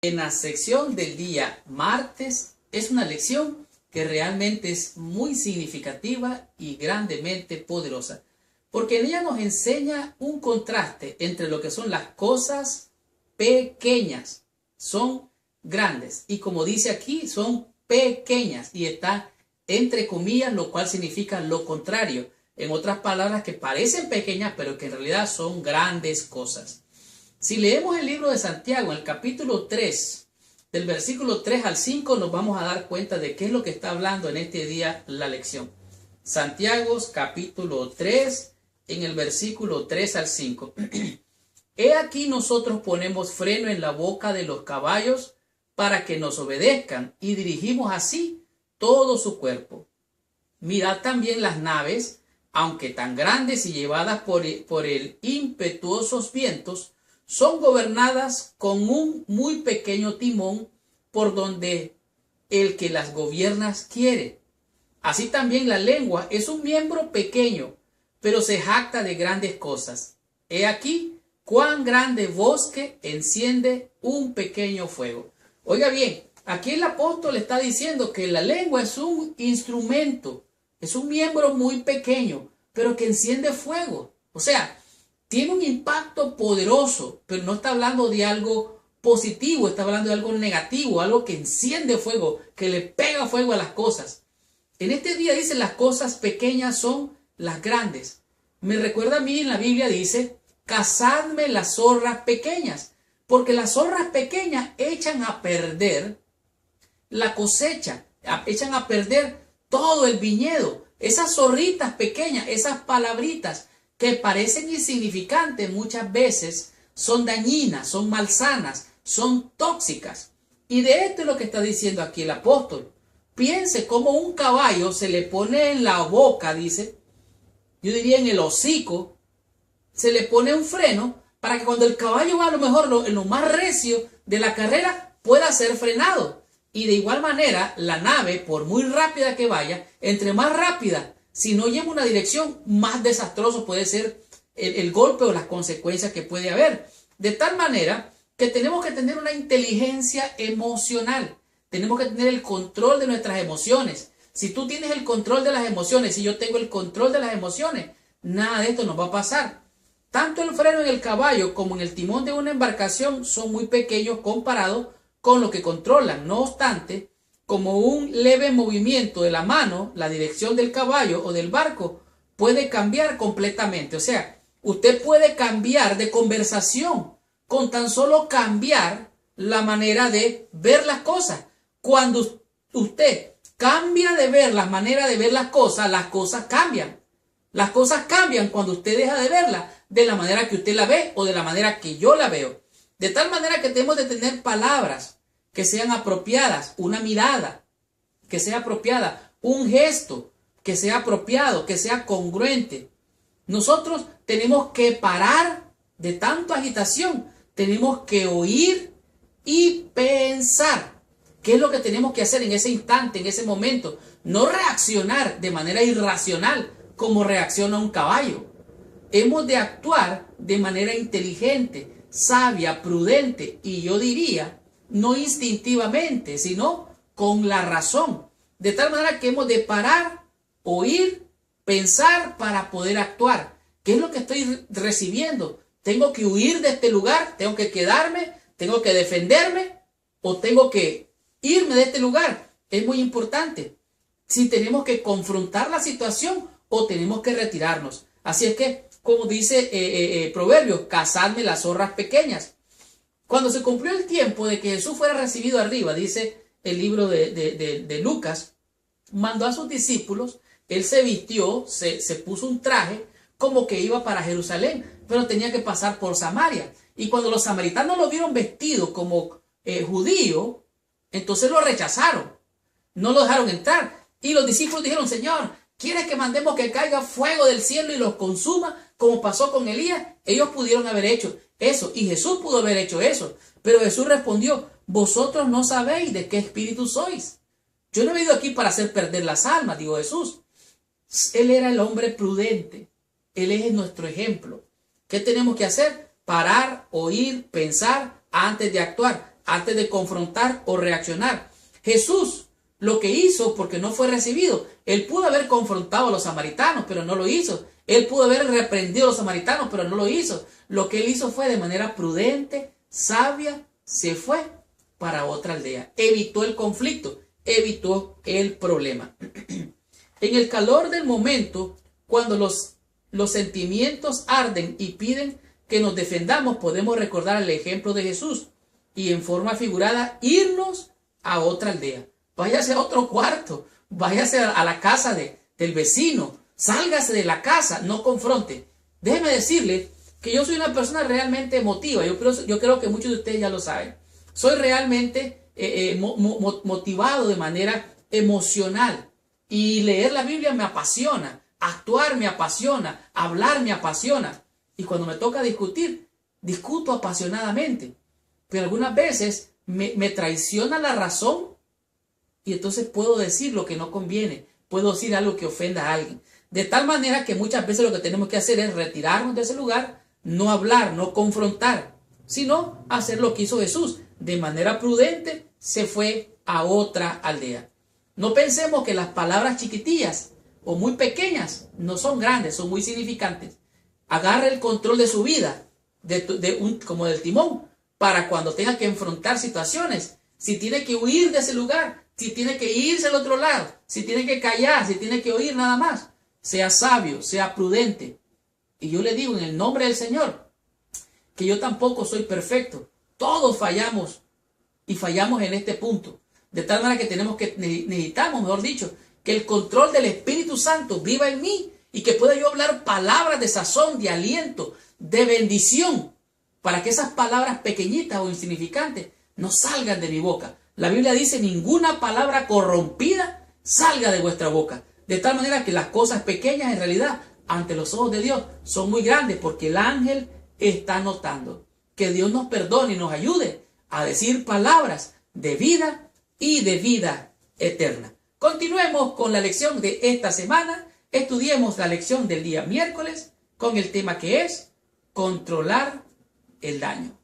En la sección del día martes es una lección que realmente es muy significativa y grandemente poderosa, porque en ella nos enseña un contraste entre lo que son las cosas pequeñas, son grandes, y como dice aquí, son pequeñas, y está entre comillas, lo cual significa lo contrario. En otras palabras, que parecen pequeñas, pero que en realidad son grandes cosas. Si leemos el libro de Santiago, en el capítulo 3, del versículo 3 al 5, nos vamos a dar cuenta de qué es lo que está hablando en este día la lección. Santiago, capítulo 3, en el versículo 3 al 5. He aquí nosotros ponemos freno en la boca de los caballos para que nos obedezcan y dirigimos así todo su cuerpo. Mirad también las naves, aunque tan grandes y llevadas por el impetuosos vientos, son gobernadas con un muy pequeño timón por donde el que las gobierna quiere. Así también la lengua es un miembro pequeño, pero se jacta de grandes cosas. He aquí cuán grande bosque enciende un pequeño fuego. Oiga bien, aquí el apóstol está diciendo que la lengua es un instrumento, es un miembro muy pequeño, pero que enciende fuego. O sea, tiene un impacto poderoso, pero no está hablando de algo positivo, está hablando de algo negativo, algo que enciende fuego, que le pega fuego a las cosas. En este día dice las cosas pequeñas son las grandes. Me recuerda a mí en la Biblia dice, cazadme las zorras pequeñas, porque las zorras pequeñas echan a perder la cosecha, echan a perder todo el viñedo. Esas zorritas pequeñas, esas palabritas que parecen insignificantes muchas veces son dañinas, son malsanas, son tóxicas. Y de esto es lo que está diciendo aquí el apóstol. Piense cómo un caballo se le pone en la boca, dice, yo diría en el hocico, se le pone un freno para que cuando el caballo va a lo mejor en lo más recio de la carrera pueda ser frenado. Y de igual manera, la nave, por muy rápida que vaya, entre más rápida, si no lleva una dirección, más desastroso puede ser el golpe o las consecuencias que puede haber. De tal manera que tenemos que tener una inteligencia emocional. Tenemos que tener el control de nuestras emociones. Si tú tienes el control de las emociones, si yo tengo el control de las emociones, nada de esto nos va a pasar. Tanto el freno en el caballo como en el timón de una embarcación son muy pequeños comparados con lo que controlan. No obstante, como un leve movimiento de la mano, la dirección del caballo o del barco puede cambiar completamente. O sea, usted puede cambiar de conversación con tan solo cambiar la manera de ver las cosas. Cuando usted cambia de ver la manera de ver las cosas cambian. Las cosas cambian cuando usted deja de verlas de la manera que usted la ve o de la manera que yo la veo. De tal manera que tenemos de tener palabras que sean apropiadas, una mirada que sea apropiada, un gesto que sea apropiado, que sea congruente. Nosotros tenemos que parar de tanta agitación, tenemos que oír y pensar. ¿Qué es lo que tenemos que hacer en ese instante, en ese momento? No reaccionar de manera irracional como reacciona un caballo. Hemos de actuar de manera inteligente, sabia, prudente y yo diría, no instintivamente, sino con la razón. De tal manera que hemos de parar, oír, pensar para poder actuar. ¿Qué es lo que estoy recibiendo? ¿Tengo que huir de este lugar? ¿Tengo que quedarme? ¿Tengo que defenderme? ¿O tengo que irme de este lugar? Es muy importante. Si tenemos que confrontar la situación o tenemos que retirarnos. Así es que, como dice Proverbios, cazadme las zorras pequeñas. Cuando se cumplió el tiempo de que Jesús fuera recibido arriba, dice el libro de Lucas, mandó a sus discípulos, él se vistió, se puso un traje como que iba para Jerusalén, pero tenía que pasar por Samaria. Y cuando los samaritanos lo vieron vestido como judío, entonces lo rechazaron, no lo dejaron entrar. Y los discípulos dijeron, Señor, ¿quieres que mandemos que caiga fuego del cielo y los consuma como pasó con Elías? Ellos pudieron haber hecho eso y Jesús pudo haber hecho eso. Pero Jesús respondió, vosotros no sabéis de qué espíritu sois. Yo no he venido aquí para hacer perder las almas, dijo Jesús. Él era el hombre prudente. Él es nuestro ejemplo. ¿Qué tenemos que hacer? Parar, oír, pensar antes de actuar. antes de confrontar o reaccionar. Jesús lo que hizo, porque no fue recibido, él pudo haber confrontado a los samaritanos, pero no lo hizo. Él pudo haber reprendido a los samaritanos, pero no lo hizo. Lo que él hizo fue de manera prudente, sabia, se fue para otra aldea. Evitó el conflicto, evitó el problema. En el calor del momento, cuando los sentimientos arden y piden que nos defendamos, podemos recordar el ejemplo de Jesús y en forma figurada irnos a otra aldea. Váyase a otro cuarto, váyase a la casa del vecino, sálgase de la casa, no confronte. Déjeme decirle que yo soy una persona realmente emotiva. Yo creo que muchos de ustedes ya lo saben. Soy realmente motivado de manera emocional. Y leer la Biblia me apasiona, actuar me apasiona, hablar me apasiona. Y cuando me toca discutir, discuto apasionadamente. Pero algunas veces me traiciona la razón y entonces puedo decir lo que no conviene. Puedo decir algo que ofenda a alguien. De tal manera que muchas veces lo que tenemos que hacer es retirarnos de ese lugar, no hablar, no confrontar, sino hacer lo que hizo Jesús. De manera prudente se fue a otra aldea. No pensemos que las palabras chiquitillas o muy pequeñas no son grandes, son muy significantes. Agarre el control de su vida, como del timón, para cuando tenga que enfrentar situaciones. Si tiene que huir de ese lugar, si tiene que irse al otro lado, si tiene que callar, si tiene que oír nada más, sea sabio, sea prudente. Y yo le digo en el nombre del Señor que yo tampoco soy perfecto. Todos fallamos y fallamos en este punto. De tal manera que necesitamos, mejor dicho, que el control del Espíritu Santo viva en mí y que pueda yo hablar palabras de sazón, de aliento, de bendición, para que esas palabras pequeñitas o insignificantes no salgan de mi boca. La Biblia dice, ninguna palabra corrompida salga de vuestra boca. De tal manera que las cosas pequeñas en realidad, ante los ojos de Dios, son muy grandes porque el ángel está notando. Que Dios nos perdone y nos ayude a decir palabras de vida y de vida eterna. Continuemos con la lección de esta semana. Estudiemos la lección del día miércoles con el tema que es controlar el daño.